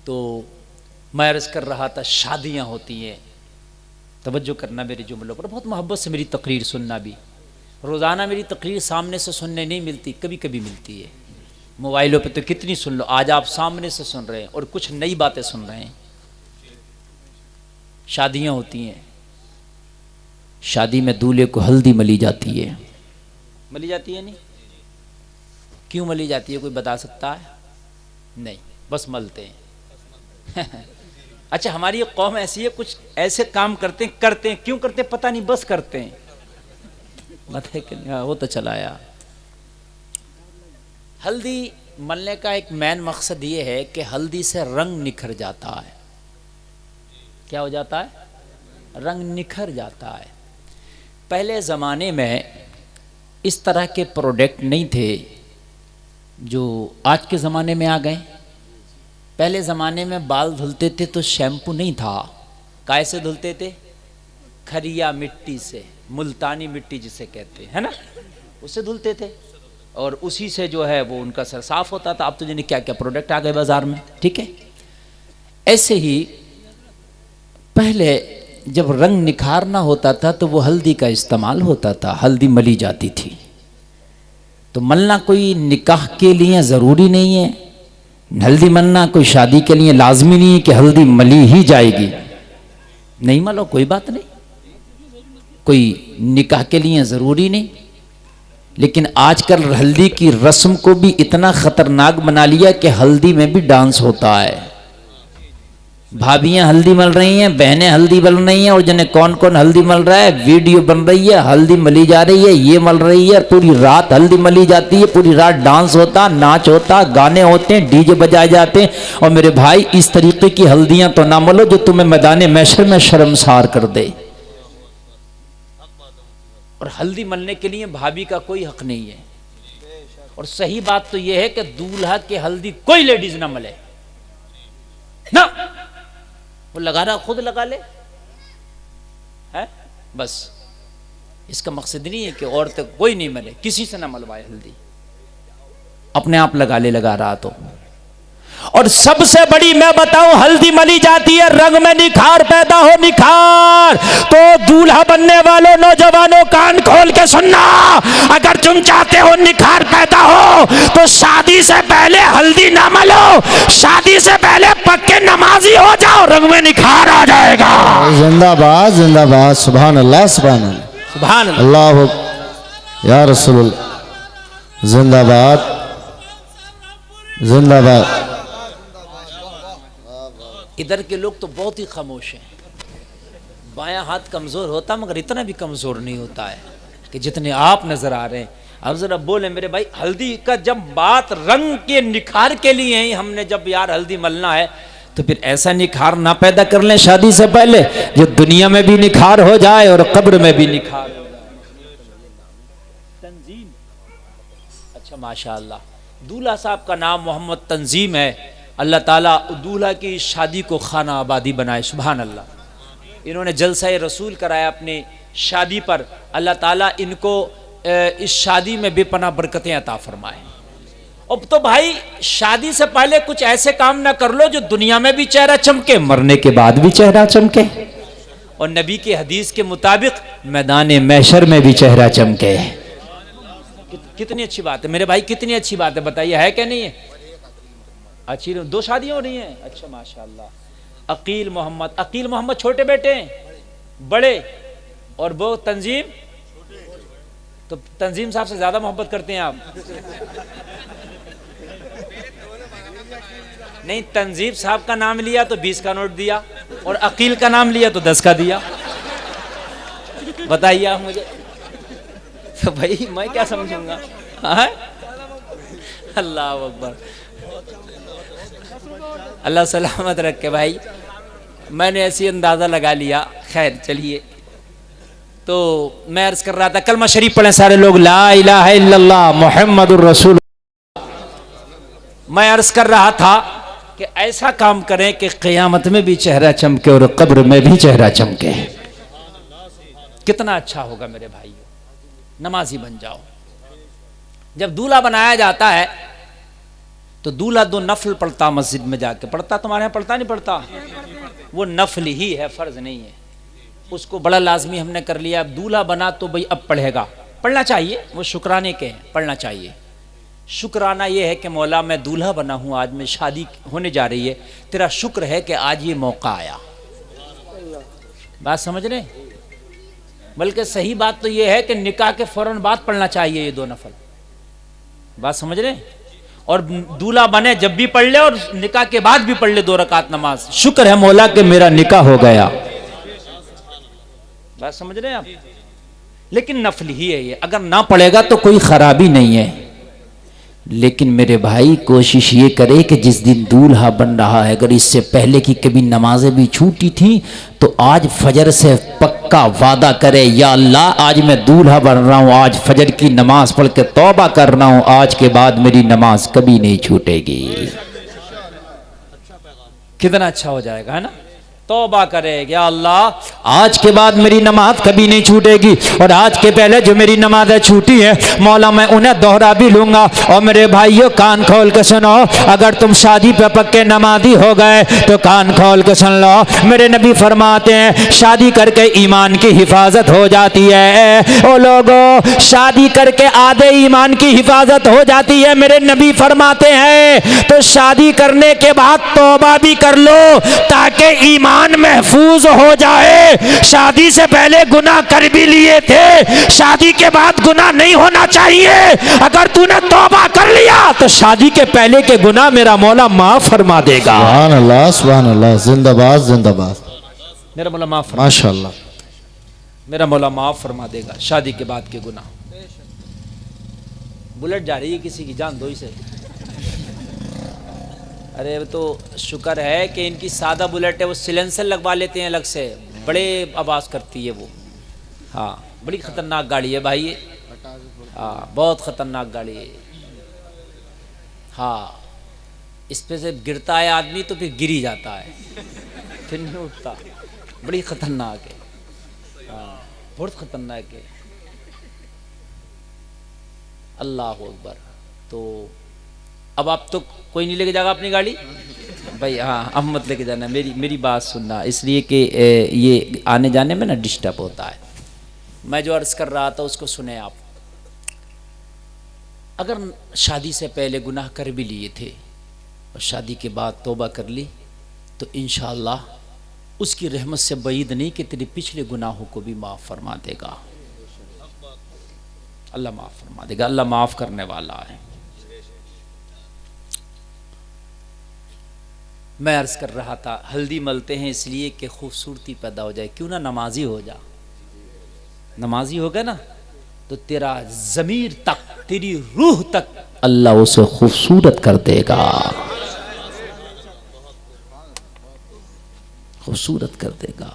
तो मैं अर्ज़ कर रहा था शादियाँ होती हैं, तवज्जो करना मेरे जुमलों पर, बहुत मोहब्बत से मेरी तकरीर सुनना भी। रोज़ाना मेरी तकरीर सामने से सुनने नहीं मिलती, कभी कभी मिलती है। मोबाइलों पे तो कितनी सुन लो, आज आप सामने से सुन रहे हैं और कुछ नई बातें सुन रहे हैं। शादियाँ होती हैं, शादी में दूल्हे को हल्दी मली जाती है। मली जाती है नहीं? क्यों मली जाती है, कोई बता सकता है? नहीं, बस मलते हैं। अच्छा, हमारी ये कौम ऐसी है, कुछ ऐसे काम करते हैं, क्यों करते हैं पता नहीं, बस करते हैं। मत है कि नहीं? वो तो चलाया। हल्दी मलने का एक मेन मकसद ये है कि हल्दी से रंग निखर जाता है। क्या हो जाता है? रंग निखर जाता है। पहले ज़माने में इस तरह के प्रोडक्ट नहीं थे जो आज के ज़माने में आ गए। पहले ज़माने में बाल धुलते थे तो शैम्पू नहीं था। काय से धुलते थे? खरिया मिट्टी से, मुल्तानी मिट्टी जिसे कहते हैं, है ना, उससे धुलते थे और उसी से जो है वो उनका सर साफ होता था। अब तो जाने क्या क्या प्रोडक्ट आ गए बाज़ार में, ठीक है। ऐसे ही पहले जब रंग निखारना होता था तो वो हल्दी का इस्तेमाल होता था, हल्दी मली जाती थी। तो मलना कोई निकाह के लिए ज़रूरी नहीं है, हल्दी मलना कोई शादी के लिए लाजमी नहीं है कि हल्दी मली ही जाएगी। नहीं मलो, कोई बात नहीं, कोई निकाह के लिए ज़रूरी नहीं। लेकिन आजकल हल्दी की रस्म को भी इतना ख़तरनाक बना लिया कि हल्दी में भी डांस होता है। भाभियाँ हल्दी मल रही हैं, बहनें हल्दी मल रही हैं, और जिन्हें कौन कौन हल्दी मल रहा है, वीडियो बन रही है, हल्दी मली जा रही है, ये मल रही है, पूरी रात हल्दी मली जाती है, पूरी रात डांस होता, नाच होता, गाने होते हैं, डीजे बजाए जाते हैं। और मेरे भाई, इस तरीके की हल्दियाँ तो ना मलो जो तुम्हें मैदान महशर में शर्मसार कर दे। और हल्दी मलने के लिए भाभी का कोई हक नहीं है। और सही बात तो यह है कि दूल्हा के हल्दी कोई लेडीज ना मले ना, वो लगा रहा खुद लगा ले है बस। इसका मकसद नहीं है कि औरतें कोई नहीं मले, किसी से ना मलवाए हल्दी, अपने आप लगा ले लगा रहा तो। और सबसे बड़ी मैं बताऊं, हल्दी मली जाती है रंग में निखार पैदा हो, निखार। तो दूल्हा बनने वालों नौजवानों कान खोल के सुनना, अगर तुम चाहते हो निखार पैदा हो तो शादी से पहले हल्दी ना मलो, शादी से पहले पक्के नमाजी हो जाओ, रंग में निखार आ जाएगा। जिंदाबाद जिंदाबाद, सुभान अल्लाह सुभान अल्लाह सुभान अल्लाह या रसूलुल्लाह, जिंदाबाद जिंदाबाद। इधर के लोग तो बहुत ही खामोश हैं। बायां हाथ कमज़ोर होता मगर इतना भी कमज़ोर नहीं होता है कि जितने आप नज़र आ रहे हैं। अब ज़रा बोले मेरे भाई, हल्दी का जब बात रंग के निखार के लिए ही हमने जब यार हल्दी मलना है, तो फिर ऐसा निखार ना पैदा कर लें शादी से पहले जो दुनिया में भी निखार हो जाए और कब्र में भी निखार हो जाए। तंजीम, अच्छा माशाअल्लाह, दूल्हा साहब का नाम मोहम्मद तंजीम है। अल्लाह ताला दूल्हा की शादी को खाना आबादी बनाए, सुभान अल्लाह। इन्होंने जलसा रसूल कराया अपनी शादी पर, अल्लाह ताला इनको इस शादी में बेपनाह बरकतें अता फरमाए। अब तो भाई शादी से पहले कुछ ऐसे काम ना कर लो जो दुनिया में भी चेहरा चमके, मरने के बाद भी चेहरा चमके, और नबी के हदीस के मुताबिक मैदान महशर में भी चेहरा चमके। कितनी अच्छी बात है मेरे भाई, कितनी अच्छी बात है, बताइए है क्या नहीं है? अच्छी, दो शादियां हो रही हैं, अच्छा माशाअल्लाह। अकील मोहम्मद छोटे बेटे हैं, बड़े, और वो तंजीम, तो तंजीम साहब से ज्यादा मोहब्बत करते हैं आप? नहीं, तंजीम साहब का नाम लिया तो 20 का नोट दिया, और अकील का नाम लिया तो 10 का दिया। बताइए आप मुझे, तो भाई मैं क्या समझूंगा? अल्लाह अकबर, अल्लाह सलामत रखे भाई। मैंने ऐसी अंदाज़ा लगा लिया। खैर चलिए, तो मैं अर्ज़ कर रहा था, कलमा शरीफ पढ़ें सारे लोग, ला इलाहा इल्लल्लाह मुहम्मदुर रसूल। मैं अर्ज़ कर रहा था कि ऐसा काम करें कि क़यामत में भी चेहरा चमके और कब्र में भी चेहरा चमके। कितना अच्छा होगा मेरे भाई, नमाजी बन जाओ। जब दूल्हा बनाया जाता है तो दूल्हा 2 नफल पढ़ता मस्जिद में जाके, पढ़ता तुम्हारे यहाँ पढ़ता नहीं पढ़ता, वो नफल ही है, फर्ज नहीं है, उसको बड़ा लाजमी हमने कर लिया। अब दूल्हा बना तो भाई अब पढ़ेगा, पढ़ना चाहिए, वो शुक्राने के हैं, पढ़ना चाहिए। शुक्राना ये है कि मौला मैं दूल्हा बना हूँ, आज मैं शादी होने जा रही है, तेरा शुक्र है कि आज ये मौका आया। बात समझ रहे? बल्कि सही बात तो ये है कि निकाह के फौरन बाद पढ़ना चाहिए ये 2 नफल। बात समझ रहे? और दूल्हा बने जब भी पढ़ ले और निकाह के बाद भी पढ़ ले 2 रकात नमाज, शुक्र है मौला कि मेरा निकाह हो गया। बात समझ रहे हैं आप? लेकिन नफल ही है ये, अगर ना पढ़ेगा तो कोई खराबी नहीं है। लेकिन मेरे भाई कोशिश ये करे कि जिस दिन दूल्हा बन रहा है, अगर इससे पहले की कभी नमाजें भी छूटी थी तो आज फजर से पक्का वादा करे, या अल्लाह आज मैं दूल्हा बन रहा हूँ, आज फजर की नमाज पढ़ के तौबा कर रहा हूँ, आज के बाद मेरी नमाज कभी नहीं छूटेगी। कितना अच्छा हो जाएगा, है ना? तौबा करे, या अल्लाह आज के बाद मेरी नमाज कभी नहीं छूटेगी, और आज के पहले जो मेरी नमाजें छूटी है मौला मैं उन्हें दोहरा भी लूंगा। और मेरे भाइयों कान खोल के सुनो, अगर तुम शादी पे पक्के नमाजी हो गए तो कान खोल के सुन लो, मेरे नबी फरमाते हैं शादी करके ईमान की हिफाजत हो जाती है। ओ लोगों, शादी करके आधे ईमान की हिफाजत हो जाती है, मेरे नबी फरमाते हैं। तो शादी करने के बाद तौबा भी कर लो ताकि ईमान महफूज हो जाए। शादी से पहले गुनाह कर भी लिए थे, शादी के बाद गुनाह नहीं होना चाहिए। अगर तूने तौबा कर लिया तो शादी के पहले के गुनाह मेरा मौला माफ फरमा देगा। सुभान अल्लाह, जिंदाबाद जिंदाबाद। मेरा मौला माफ फरमा, माशाअल्लाह, मेरा मौला माफ फरमा देगा शादी के बाद के गुनाह। बुलेट जा रही है किसी की, जान दो इसे। अरे तो शुक्र है कि इनकी सादा बुलेट है, वो सिलेंसर लगवा लेते हैं अलग से, बड़े आवाज़ करती है वो। हाँ, बड़ी ख़तरनाक गाड़ी है भाई ये। हाँ, बहुत ख़तरनाक गाड़ी है। हाँ, इस पे से गिरता है आदमी तो फिर गिर ही जाता है, फिर नहीं उठता। बड़ी ख़तरनाक है। हाँ, बहुत ख़तरनाक है। अल्लाह अकबर। तो अब आप तो कोई नहीं लेके जाएगा अपनी गाड़ी भाई? हाँ, अब मत लेके जाना, मेरी बात सुनना, इसलिए कि ये आने जाने में ना डिस्टर्ब होता है। मैं जो अर्ज़ कर रहा था उसको सुने आप। अगर शादी से पहले गुनाह कर भी लिए थे और शादी के बाद तौबा कर ली तो इंशाअल्लाह उसकी रहमत से बईद नहीं कि तेरे पिछले गुनाहों को भी माफ़ फरमा देगा। अल्लाह माफ़ फरमा देगा, अल्लाह माफ़ करने वाला है। मैं अर्ज़ कर रहा था, हल्दी मलते हैं इसलिए कि खूबसूरती पैदा हो जाए। क्यों ना नमाजी हो जा। नमाजी हो गया ना तो तेरा ज़मीर तक, तेरी रूह तक अल्लाह उसे खूबसूरत कर देगा, खूबसूरत कर देगा।